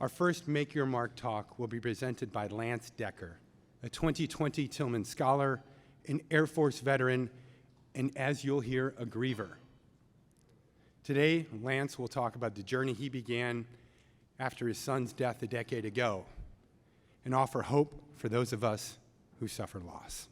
Our first Make Your Mark talk will be presented by Lance Decker, a 2020 Tillman Scholar, an Air Force veteran, and as you'll hear, a griever. Today, Lance will talk about the journey he began after his son's death a decade ago and offer hope for those of us who suffer loss.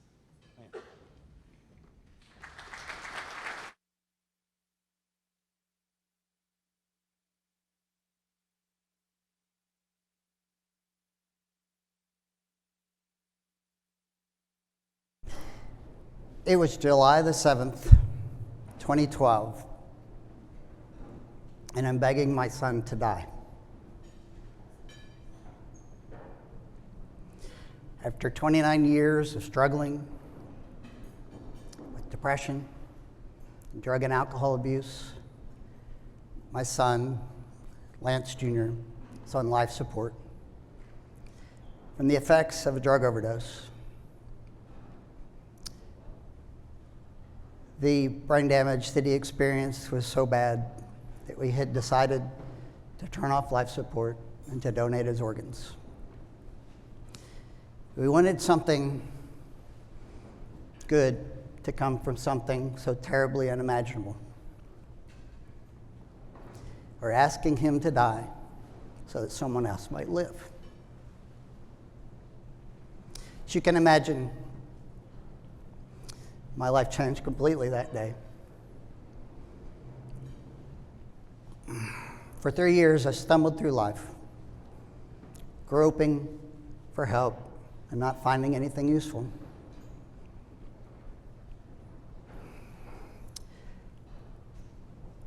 It was July the 7th, 2012, and I'm begging my son to die. After 29 years of struggling with depression, drug and alcohol abuse, my son, Lance Jr., is on life support from the effects of a drug overdose. The brain damage that he experienced was so bad that we had decided to turn off life support and to donate his organs. We wanted something good to come from something so terribly unimaginable. We're asking him to die so that someone else might live. As you can imagine, my life changed completely that day. For 3 years, I stumbled through life, groping for help and not finding anything useful.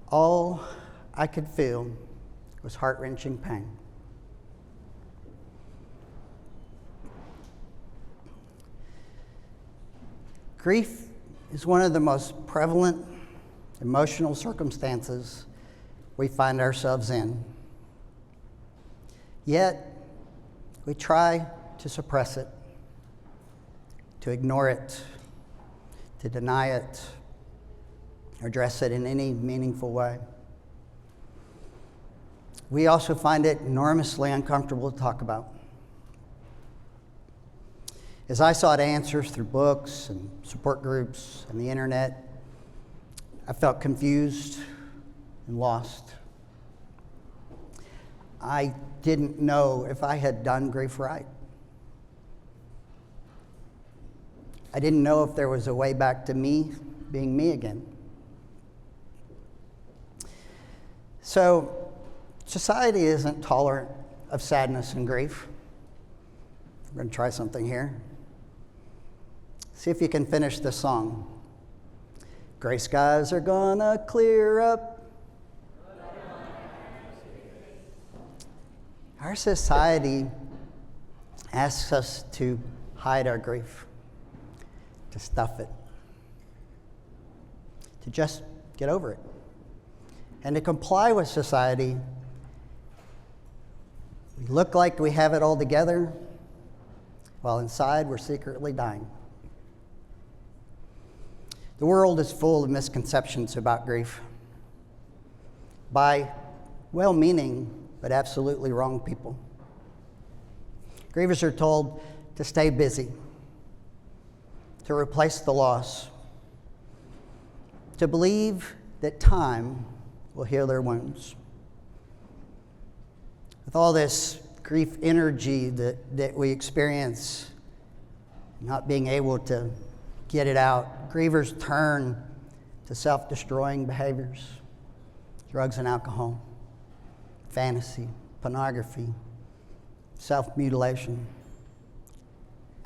All I could feel was heart-wrenching pain. Grief is one of the most prevalent emotional circumstances we find ourselves in. Yet, we try to suppress it, to ignore it, to deny it, or address it in any meaningful way. We also find it enormously uncomfortable to talk about. As I sought answers through books and support groups and the internet, I felt confused and lost. I didn't know if I had done grief right. I didn't know if there was a way back to me being me again. So, society isn't tolerant of sadness and grief. We're going to try something here. See if you can finish the song. Gray skies are gonna clear up. Our society asks us to hide our grief, to stuff it, to just get over it. And to comply with society, we look like we have it all together, while inside we're secretly dying. The world is full of misconceptions about grief by well-meaning but absolutely wrong people. Grievers are told to stay busy, to replace the loss, to believe that time will heal their wounds. With all this grief energy that we experience, not being able to get it out, grievers turn to self-destroying behaviors, drugs and alcohol, fantasy, pornography, self-mutilation,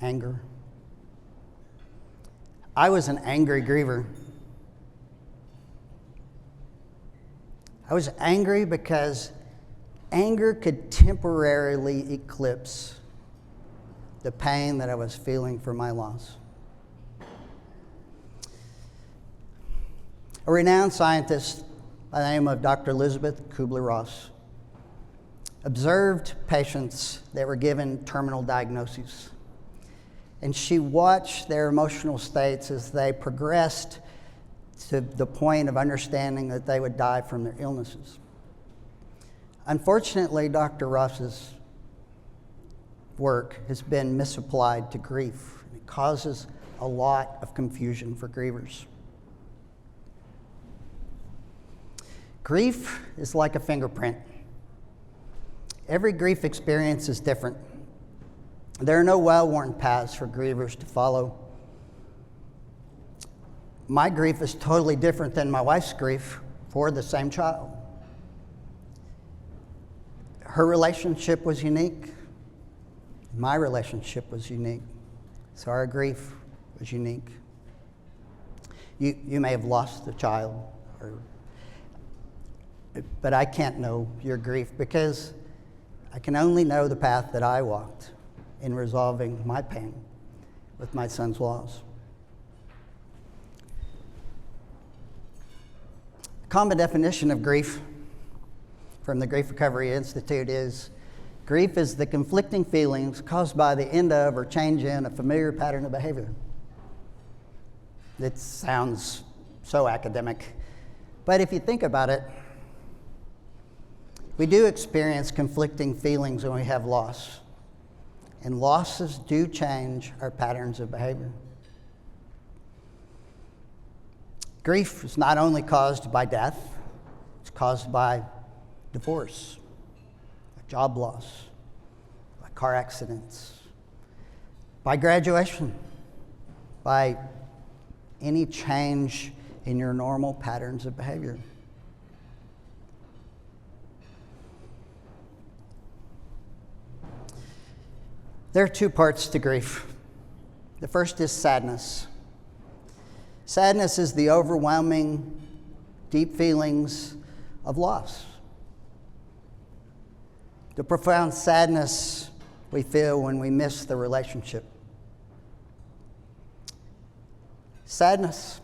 anger. I was an angry griever. I was angry because anger could temporarily eclipse the pain that I was feeling for my loss. A renowned scientist by the name of Dr. Elizabeth Kubler-Ross observed patients that were given terminal diagnoses, and she watched their emotional states as they progressed to the point of understanding that they would die from their illnesses. Unfortunately, Dr. Ross's work has been misapplied to grief. It causes a lot of confusion for grievers. Grief is like a fingerprint. Every grief experience is different. There are no well-worn paths for grievers to follow. My grief is totally different than my wife's grief for the same child. Her relationship was unique. My relationship was unique. So our grief was unique. You may have lost a child, but I can't know your grief because I can only know the path that I walked in resolving my pain with my son's loss. A common definition of grief from the Grief Recovery Institute is grief is the conflicting feelings caused by the end of or change in a familiar pattern of behavior. It sounds so academic, but if you think about it, we do experience conflicting feelings when we have loss, and losses do change our patterns of behavior. Grief is not only caused by death, it's caused by divorce, by job loss, by car accidents, by graduation, by any change in your normal patterns of behavior. There are two parts to grief. The first is sadness. Sadness is the overwhelming, deep feelings of loss. The profound sadness we feel when we miss the relationship. Sadness.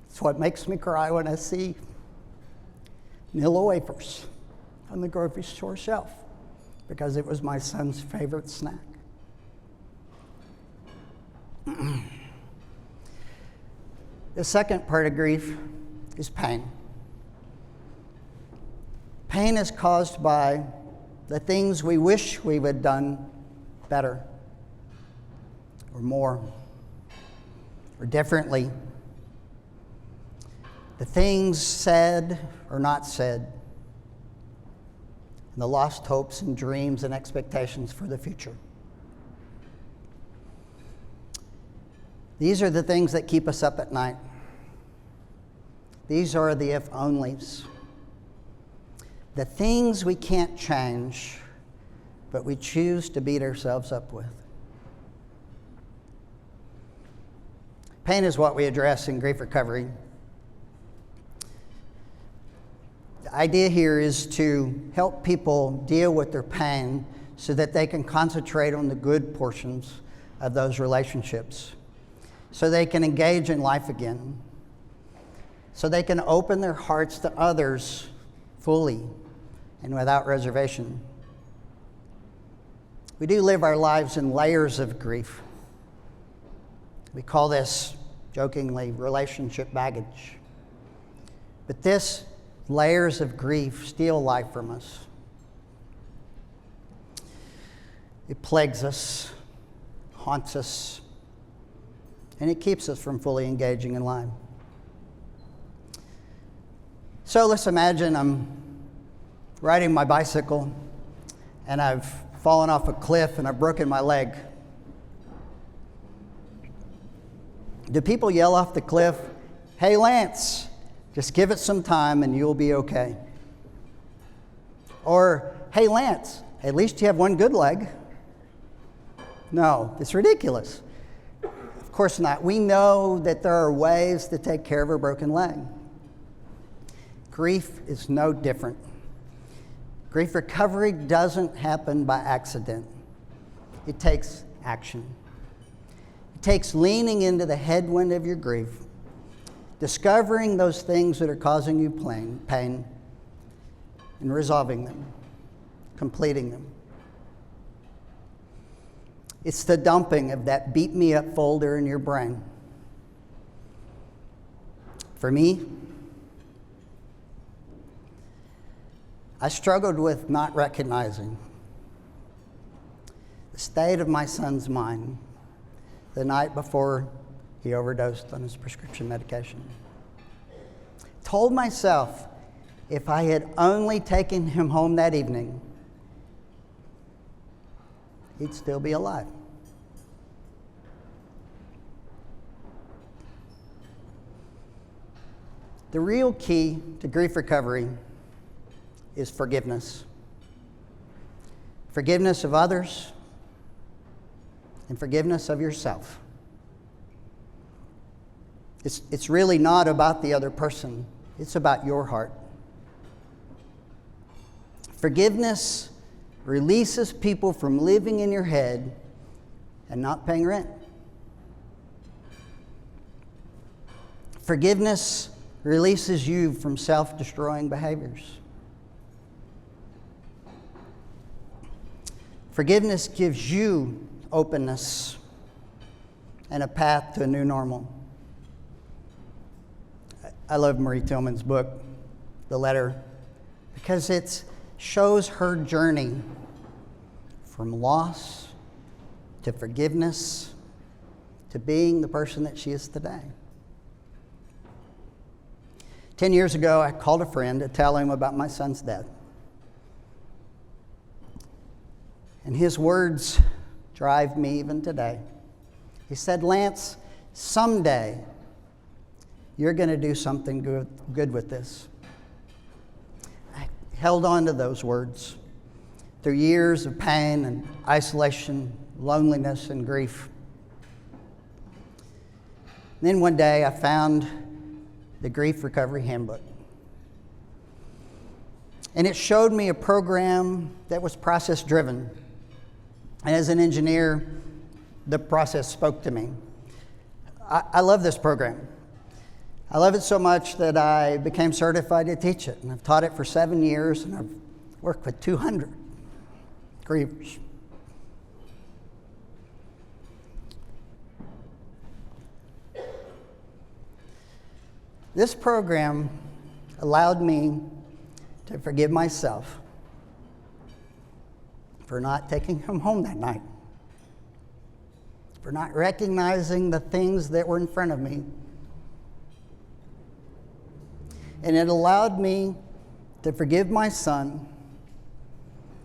It's what makes me cry when I see Nilla wafers on the grocery store shelf because it was my son's favorite snack. The second part of grief is pain. Pain is caused by the things we wish we would have done better or more or differently. The things said or not said. And the lost hopes and dreams and expectations for the future. These are the things that keep us up at night. These are the if-onlys. The things we can't change, but we choose to beat ourselves up with. Pain is what we address in grief recovery. The idea here is to help people deal with their pain so that they can concentrate on the good portions of those relationships, so they can engage in life again, so they can open their hearts to others fully and without reservation. We do live our lives in layers of grief. We call this, jokingly, relationship baggage. But this layers of grief steal life from us. It plagues us, haunts us, and it keeps us from fully engaging in life. So let's imagine I'm riding my bicycle and I've fallen off a cliff and I've broken my leg. Do people yell off the cliff, "Hey Lance, just give it some time and you'll be okay"? Or, "Hey Lance, at least you have one good leg"? No, it's ridiculous. Of course not. We know that there are ways to take care of a broken leg. Grief is no different. Grief recovery doesn't happen by accident. It takes action. It takes leaning into the headwind of your grief, discovering those things that are causing you pain, and resolving them, completing them. It's the dumping of that beat me up folder in your brain. For me, I struggled with not recognizing the state of my son's mind the night before he overdosed on his prescription medication. Told myself if I had only taken him home that evening, he'd still be alive. The real key to grief recovery is forgiveness. Forgiveness of others and forgiveness of yourself. It's really not about the other person. It's about your heart. Forgiveness releases people from living in your head and not paying rent. Forgiveness releases you from self-destroying behaviors. Forgiveness gives you openness and a path to a new normal. I love Marie Tillman's book, The Letter, because it shows her journey from loss to forgiveness to being the person that she is today. 10 years ago, I called a friend to tell him about my son's death. And his words drive me even today. He said, "Lance, someday you're going to do something good with this." I held on to those words through years of pain and isolation, loneliness and grief. Then one day I found the Grief Recovery Handbook. And it showed me a program that was process-driven. And as an engineer, the process spoke to me. I love this program. I love it so much that I became certified to teach it. And I've taught it for 7 years, and I've worked with 200 grievers. This program allowed me to forgive myself for not taking him home that night, for not recognizing the things that were in front of me. And it allowed me to forgive my son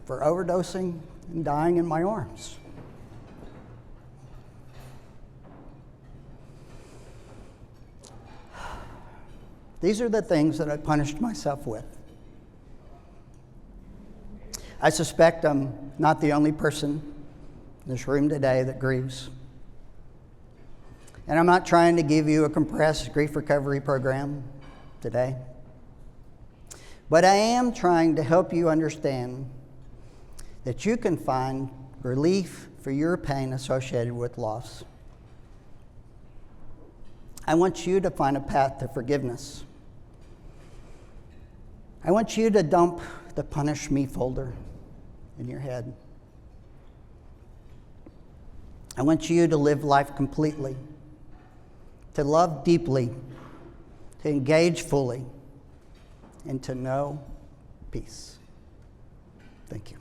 for overdosing and dying in my arms. These are the things that I punished myself with. I suspect I'm not the only person in this room today that grieves. And I'm not trying to give you a compressed grief recovery program today. But I am trying to help you understand that you can find relief for your pain associated with loss. I want you to find a path to forgiveness. I want you to dump the punish me folder in your head. I want you to live life completely, to love deeply, to engage fully, and to know peace. Thank you.